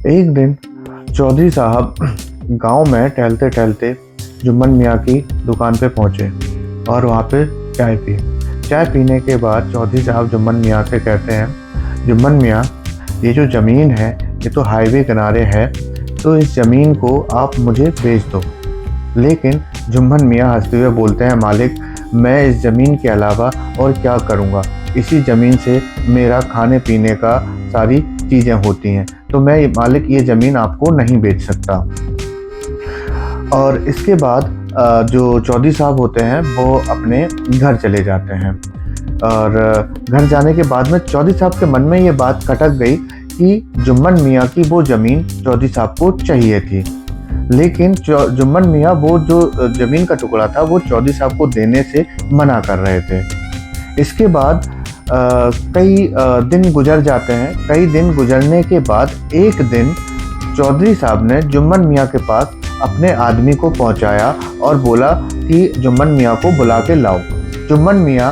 एक दिन चौधरी साहब गांव में टहलते टहलते जुम्मन मियाँ की दुकान पे पहुंचे और वहाँ पे चाय पी। चाय पीने के बाद चौधरी साहब जुम्मन मियाँ से कहते हैं, जुम्मन मियाँ, ये जो ज़मीन है ये तो हाईवे किनारे है, तो इस ज़मीन को आप मुझे बेच दो। लेकिन जुम्मन मियाँ हंसते हुए बोलते हैं, मालिक, मैं इस ज़मीन के अलावा और क्या करूँगा, इसी ज़मीन से मेरा खाने पीने का सारी चीज़ें होती हैं, तो मैं मालिक ये ज़मीन आपको नहीं बेच सकता। और इसके बाद जो चौधरी साहब होते हैं वो अपने घर चले जाते हैं। और घर जाने के बाद में चौधरी साहब के मन में ये बात खटक गई कि जुम्मन मियाँ की वो ज़मीन चौधरी साहब को चाहिए थी, लेकिन जुम्मन मियाँ वो जो ज़मीन का टुकड़ा था वो चौधरी साहब को देने से मना कर रहे थे। इसके बाद कई दिन गुजर जाते हैं। कई दिन गुजरने के बाद एक दिन चौधरी साहब ने जुम्मन मियाँ के पास अपने आदमी को पहुँचाया और बोला कि जुम्मन मियाँ को बुला के लाओ। जुम्मन मियाँ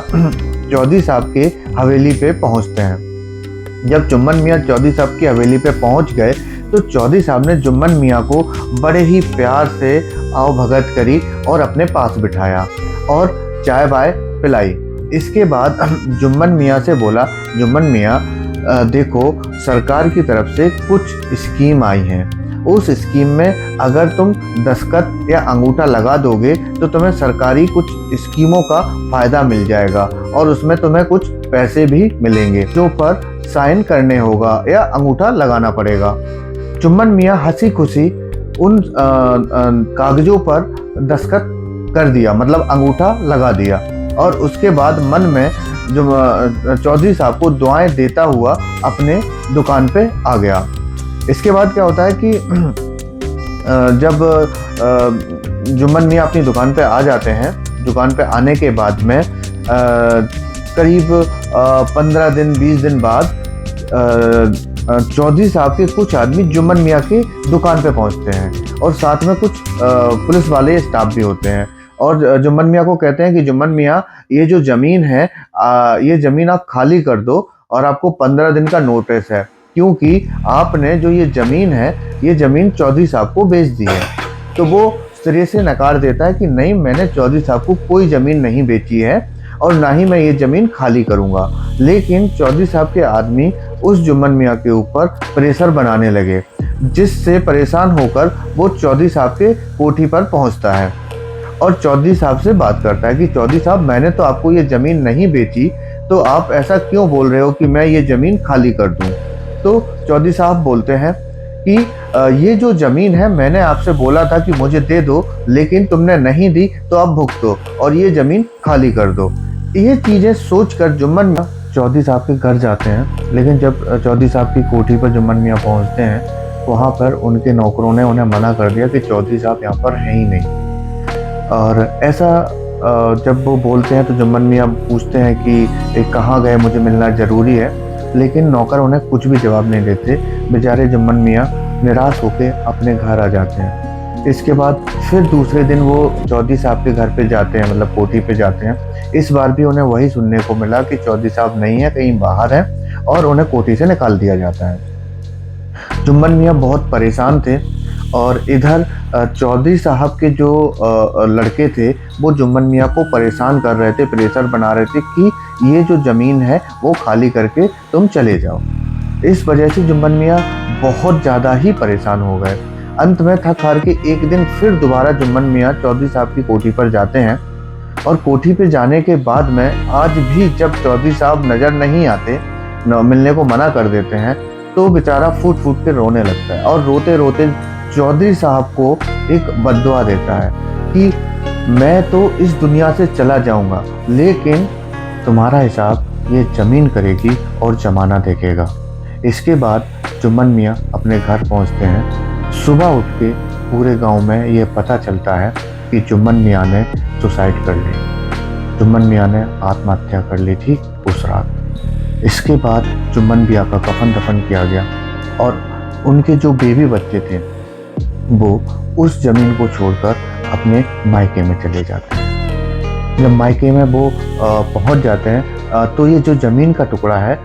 चौधरी साहब के हवेली पे पहुँचते हैं। जब जुम्मन मियाँ चौधरी साहब की हवेली पे पहुँच गए तो चौधरी साहब ने जुम्मन मियाँ को बड़े ही प्यार से आओ भगत करी और अपने पास बिठाया और चाय वाय पिलाई। इसके बाद जुम्मन मियाँ से बोला, जुम्मन मियाँ, देखो, सरकार की तरफ से कुछ स्कीम आई हैं। उस स्कीम में अगर तुम दस्तखत या अंगूठा लगा दोगे तो तुम्हें सरकारी कुछ स्कीमों का फ़ायदा मिल जाएगा और उसमें तुम्हें कुछ पैसे भी मिलेंगे, जो पर साइन करने होगा या अंगूठा लगाना पड़ेगा। जुम्मन मियाँ हंसी खुशी उन कागज़ों पर दस्तखत कर दिया, मतलब अंगूठा लगा दिया। और उसके बाद मन में जो चौधरी साहब को दुआएं देता हुआ अपने दुकान पे आ गया। इसके बाद क्या होता है कि जब जुम्मन मियाँ अपनी दुकान पे आ जाते हैं, दुकान पे आने के बाद में करीब 15 दिन 20 दिन बाद चौधरी साहब के कुछ आदमी जुम्मन मियाँ की दुकान पे पहुंचते हैं और साथ में कुछ पुलिस वाले स्टाफ भी होते हैं और जुम्मन मियाँ को कहते हैं कि जुम्मन मियाँ, ये जो ज़मीन है ये ज़मीन आप खाली कर दो और आपको 15 दिन का नोटिस है, क्योंकि आपने जो ये ज़मीन है ये ज़मीन चौधरी साहब को बेच दी है। तो वो सिरे से नकार देता है कि नहीं, मैंने चौधरी साहब को कोई ज़मीन नहीं बेची है और ना ही मैं ये ज़मीन खाली करूँगा। लेकिन चौधरी साहब के आदमी उस जुम्मन मियाँ के ऊपर प्रेशर बनाने लगे, जिससे परेशान होकर वो चौधरी साहब के कोठी पर पहुँचता है और चौधरी साहब से बात करता है कि चौधरी साहब, मैंने तो आपको ये ज़मीन नहीं बेची, तो आप ऐसा क्यों बोल रहे हो कि मैं ये ज़मीन खाली कर दूं। तो चौधरी साहब बोलते हैं कि ये जो ज़मीन है मैंने आपसे बोला था कि मुझे दे दो, लेकिन तुमने नहीं दी, तो अब भुगतो और ये ज़मीन खाली कर दो। ये चीज़ें सोच कर जुम्मन मियाँ चौधरी साहब के घर जाते हैं। लेकिन जब चौधरी साहब की कोठी पर जुम्मन मियाँ पहुँचते हैं, वहाँ पर उनके नौकरों ने उन्हें मना कर दिया कि चौधरी साहब यहाँ पर हैं ही नहीं। और ऐसा जब वो बोलते हैं तो जुम्मन मियाँ पूछते हैं कि कहाँ गए, मुझे मिलना ज़रूरी है, लेकिन नौकर उन्हें कुछ भी जवाब नहीं देते। बेचारे जुम्मन मियाँ निराश होकर अपने घर आ जाते हैं। इसके बाद फिर दूसरे दिन वो चौधरी साहब के घर पे जाते हैं, मतलब कोठी पे जाते हैं। इस बार भी उन्हें वही सुनने को मिला कि चौधरी साहब नहीं है, कहीं बाहर है, और उन्हें कोठी से निकाल दिया जाता है। जुम्मन मियाँ बहुत परेशान थे और इधर चौधरी साहब के जो लड़के थे वो जुम्मन मियाँ को परेशान कर रहे थे, प्रेशर बना रहे थे कि ये जो ज़मीन है वो खाली करके तुम चले जाओ। इस वजह से जुम्मन मियाँ बहुत ज़्यादा ही परेशान हो गए। अंत में थक हार के एक दिन फिर दोबारा जुम्मन मियाँ चौधरी साहब की कोठी पर जाते हैं और कोठी पर जाने के बाद में आज भी जब चौधरी साहब नज़र नहीं आते, मिलने को मना कर देते हैं, तो बेचारा फूट फूट के रोने लगता है और रोते रोते चौधरी साहब को एक बद्दुआ देता है कि मैं तो इस दुनिया से चला जाऊंगा, लेकिन तुम्हारा हिसाब ये ज़मीन करेगी और ज़माना देखेगा। इसके बाद जुम्मन मियाँ अपने घर पहुंचते हैं। सुबह उठ के पूरे गांव में ये पता चलता है कि जुम्मन मियाँ ने सुसाइड कर ली। जुम्मन मियाँ ने आत्महत्या कर ली थी उस रात। इसके बाद जुम्मन मियाँ का कफन दफन किया गया और उनके जो बेबी बच्चे थे वो उस ज़मीन को छोड़कर अपने मायके में चले जाते हैं। जब मायके में वो पहुंच जाते हैं तो ये जो ज़मीन का टुकड़ा है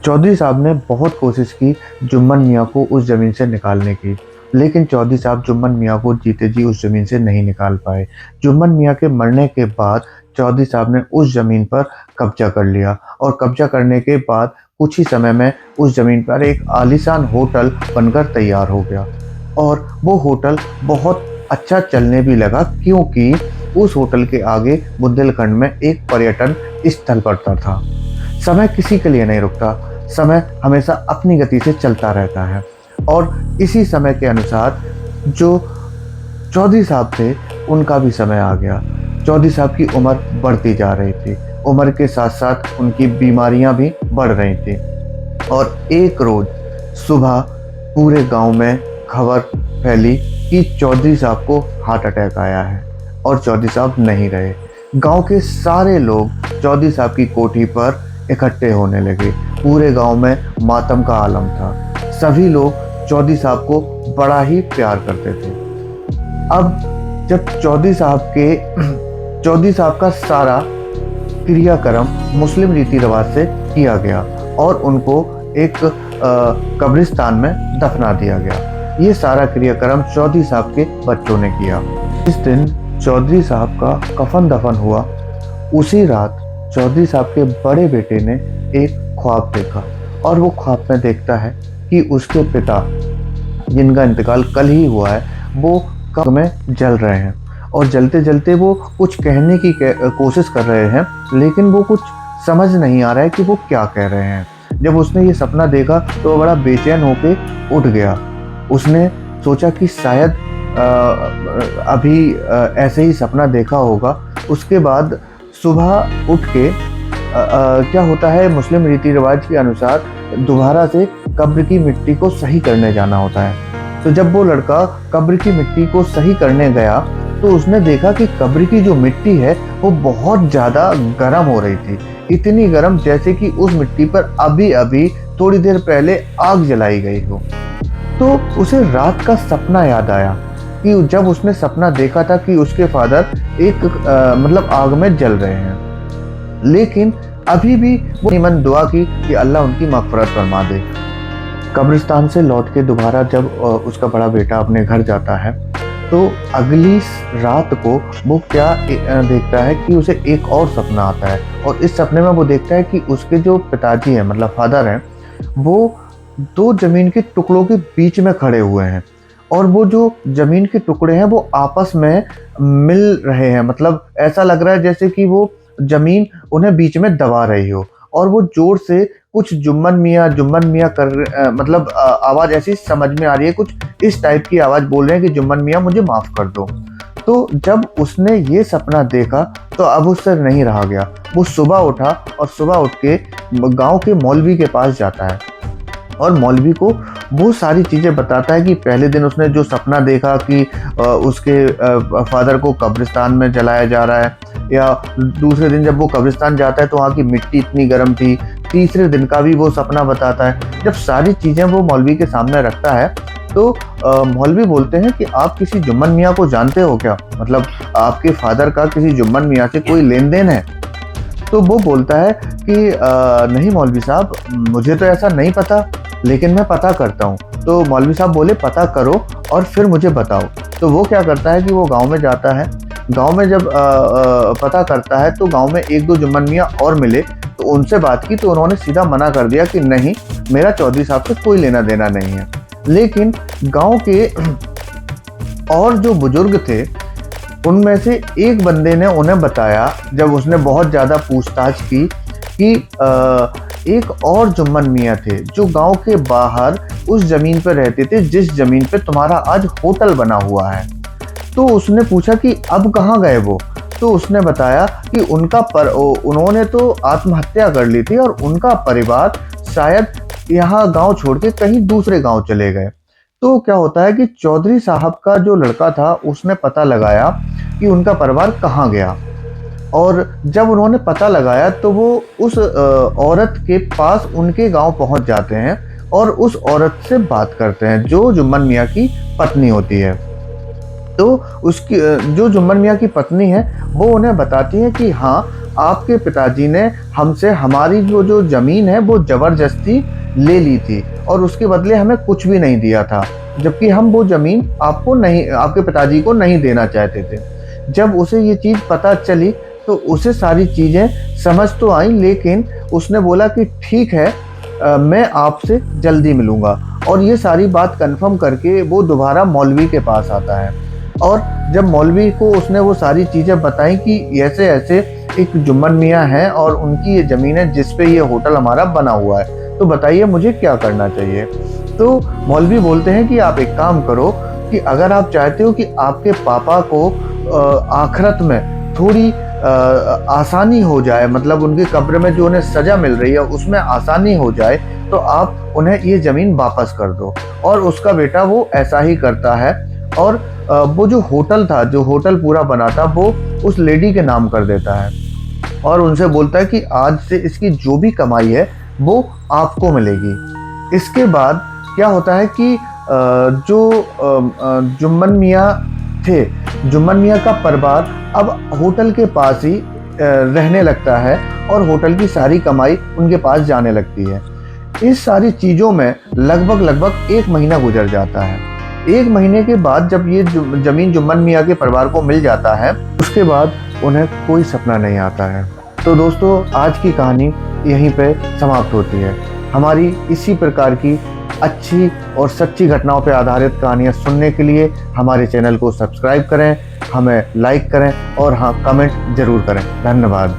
चौधरी साहब ने बहुत कोशिश की जुम्मन मियाँ को उस ज़मीन से निकालने की, लेकिन चौधरी साहब जुम्मन मियाँ को जीते जी उस ज़मीन से नहीं निकाल पाए। जुम्मन मियाँ के मरने के बाद चौधरी साहब ने उस ज़मीन पर कब्ज़ा कर लिया और कब्ज़ा करने के बाद कुछ ही समय में उस ज़मीन पर एक आलीशान होटल बनकर तैयार हो गया और वो होटल बहुत अच्छा चलने भी लगा, क्योंकि उस होटल के आगे बुंदेलखंड में एक पर्यटन स्थल पड़ता था। समय किसी के लिए नहीं रुकता, समय हमेशा अपनी गति से चलता रहता है और इसी समय के अनुसार जो चौधरी साहब थे उनका भी समय आ गया। चौधरी साहब की उम्र बढ़ती जा रही थी, उम्र के साथ साथ उनकी बीमारियां भी बढ़ रही थी और एक रोज़ सुबह पूरे गांव में खबर फैली कि चौधरी साहब को हार्ट अटैक आया है और चौधरी साहब नहीं रहे। गांव के सारे लोग चौधरी साहब की कोठी पर इकट्ठे होने लगे। पूरे गांव में मातम का आलम था। सभी लोग चौधरी साहब को बड़ा ही प्यार करते थे। अब जब चौधरी साहब का सारा क्रियाक्रम मुस्लिम रीति रिवाज से किया गया और उनको एक कब्रिस्तान में दफना दिया गया। ये सारा क्रियाक्रम चौधरी साहब के बच्चों ने किया। इस दिन चौधरी साहब का कफन दफन हुआ। उसी रात चौधरी साहब के बड़े बेटे ने एक ख्वाब देखा और वो ख्वाब में देखता है कि उसके पिता, जिनका इंतकाल कल ही हुआ है, वो कब्र में जल रहे हैं और जलते जलते वो कुछ कहने की कोशिश कर रहे हैं, लेकिन वो कुछ समझ नहीं आ रहा है कि वो क्या कह रहे हैं। जब उसने ये सपना देखा तो वो बड़ा बेचैन होके उठ गया। उसने सोचा कि शायद अभी ऐसे ही सपना देखा होगा। उसके बाद सुबह उठ के क्या होता है, मुस्लिम रीति रिवाज के अनुसार दोबारा से कब्र की मिट्टी को सही करने जाना होता है। तो जब वो लड़का कब्र की मिट्टी को सही करने गया तो उसने देखा कि कब्र की जो मिट्टी है वो बहुत ज़्यादा गर्म हो रही थी। इतनी गर्म जैसे कि उस मिट्टी पर अभी अभी थोड़ी देर पहले आग जलाई गई हो। तो उसे रात का सपना याद आया कि जब उसने सपना देखा था कि उसके फादर एक मतलब आग में जल रहे हैं, लेकिन अभी भी वो मन दुआ की कि अल्लाह उनकी मग़फ़िरत फरमा दे। कब्रिस्तान से लौट के दोबारा जब उसका बड़ा बेटा अपने घर जाता है तो अगली रात को वो क्या देखता है कि उसे एक और सपना आता है और इस सपने में वो देखता है कि उसके जो पिताजी हैं, मतलब फादर हैं, वो दो ज़मीन के टुकड़ों के बीच में खड़े हुए हैं और वो जो ज़मीन के टुकड़े हैं वो आपस में मिल रहे हैं। मतलब ऐसा लग रहा है जैसे कि वो ज़मीन उन्हें बीच में दबा रही हो और वो ज़ोर से कुछ जुम्मन मियाँ कर मतलब आवाज़ ऐसी समझ में आ रही है, कुछ इस टाइप की आवाज़ बोल रहे हैं कि जुम्मन मियाँ मुझे माफ़ कर दो। तो जब उसने ये सपना देखा तो अब उससे नहीं रहा गया। वो सुबह उठा और सुबह उठ के गाँव के मौलवी के पास जाता है और मौलवी को वो सारी चीज़ें बताता है कि पहले दिन उसने जो सपना देखा कि उसके फादर को कब्रिस्तान में जलाया जा रहा है, या दूसरे दिन जब वो कब्रिस्तान जाता है तो वहाँ की मिट्टी इतनी गर्म थी, तीसरे दिन का भी वो सपना बताता है। जब सारी चीज़ें वो मौलवी के सामने रखता है तो मौलवी बोलते हैं कि आप किसी जुम्मन मियाँ को जानते हो क्या, मतलब आपके फादर का किसी जुम्मन मियाँ से कोई लेन देन है? तो वो बोलता है कि नहीं मौलवी साहब, मुझे तो ऐसा नहीं पता, लेकिन मैं पता करता हूँ। तो मौलवी साहब बोले पता करो और फिर मुझे बताओ। तो वो क्या करता है कि वो गांव में जाता है। गांव में जब पता करता है तो गांव में एक दो जुम्मन मियाँ और मिले, तो उनसे बात की तो उन्होंने सीधा मना कर दिया कि नहीं, मेरा चौधरी साहब से कोई लेना देना नहीं है। लेकिन गांव के और जो बुजुर्ग थे उनमें से एक बंदे ने उन्हें बताया, जब उसने बहुत ज़्यादा पूछताछ की, कि एक और जुम्मन मियाँ थे जो गांव के बाहर उस ज़मीन पर रहते थे जिस ज़मीन पे तुम्हारा आज होटल बना हुआ है। तो उसने पूछा कि अब कहाँ गए वो? तो उसने बताया कि उन्होंने तो आत्महत्या कर ली थी और उनका परिवार शायद यहाँ गांव छोड़ के कहीं दूसरे गांव चले गए। तो क्या होता है कि चौधरी साहब का जो लड़का था उसने पता लगाया कि उनका परिवार कहाँ गया, और जब उन्होंने पता लगाया तो वो उस औरत के पास उनके गांव पहुंच जाते हैं और उस औरत से बात करते हैं जो जुम्मन मियाँ की पत्नी होती है। तो उसकी जो जुम्मन मियाँ की पत्नी है वो उन्हें बताती है कि हाँ, आपके पिताजी ने हमसे हमारी जो ज़मीन है वो ज़बरदस्ती ले ली थी और उसके बदले हमें कुछ भी नहीं दिया था, जबकि हम वो ज़मीन आपके पिताजी को नहीं देना चाहते थे। जब उसे ये चीज़ पता चली तो उसे सारी चीज़ें समझ तो आई, लेकिन उसने बोला कि ठीक है, मैं आपसे जल्दी मिलूँगा। और ये सारी बात कन्फर्म करके वो दोबारा मौलवी के पास आता है और जब मौलवी को उसने वो सारी चीज़ें बताई कि ऐसे-ऐसे एक जुम्मन मियाँ हैं और उनकी ये ज़मीन है जिस पे ये होटल हमारा बना हुआ है, तो बताइए मुझे क्या करना चाहिए? तो मौलवी बोलते हैं कि आप एक काम करो कि अगर आप चाहते हो कि आपके पापा को आखिरत में थोड़ी आसानी हो जाए, मतलब उनकी कब्र में जो उन्हें सज़ा मिल रही है उसमें आसानी हो जाए, तो आप उन्हें ये ज़मीन वापस कर दो। और उसका बेटा वो ऐसा ही करता है और वो जो होटल था, जो होटल पूरा बना था, वो उस लेडी के नाम कर देता है और उनसे बोलता है कि आज से इसकी जो भी कमाई है वो आपको मिलेगी। इसके बाद क्या होता है कि जुम्मन मियाँ थे, जुम्मन मियाँ का परिवार अब होटल के पास ही रहने लगता है और होटल की सारी कमाई उनके पास जाने लगती है। इस सारी चीज़ों में लगभग 1 महीना गुजर जाता है। 1 महीने के बाद जब ये ज़मीन जुम्मन मियाँ के परिवार को मिल जाता है, उसके बाद उन्हें कोई सपना नहीं आता है। तो दोस्तों, आज की कहानी यहीं पे समाप्त होती है। हमारी इसी प्रकार की अच्छी और सच्ची घटनाओं पर आधारित कहानियाँ सुनने के लिए हमारे चैनल को सब्सक्राइब करें, हमें लाइक करें और हाँ, कमेंट ज़रूर करें। धन्यवाद।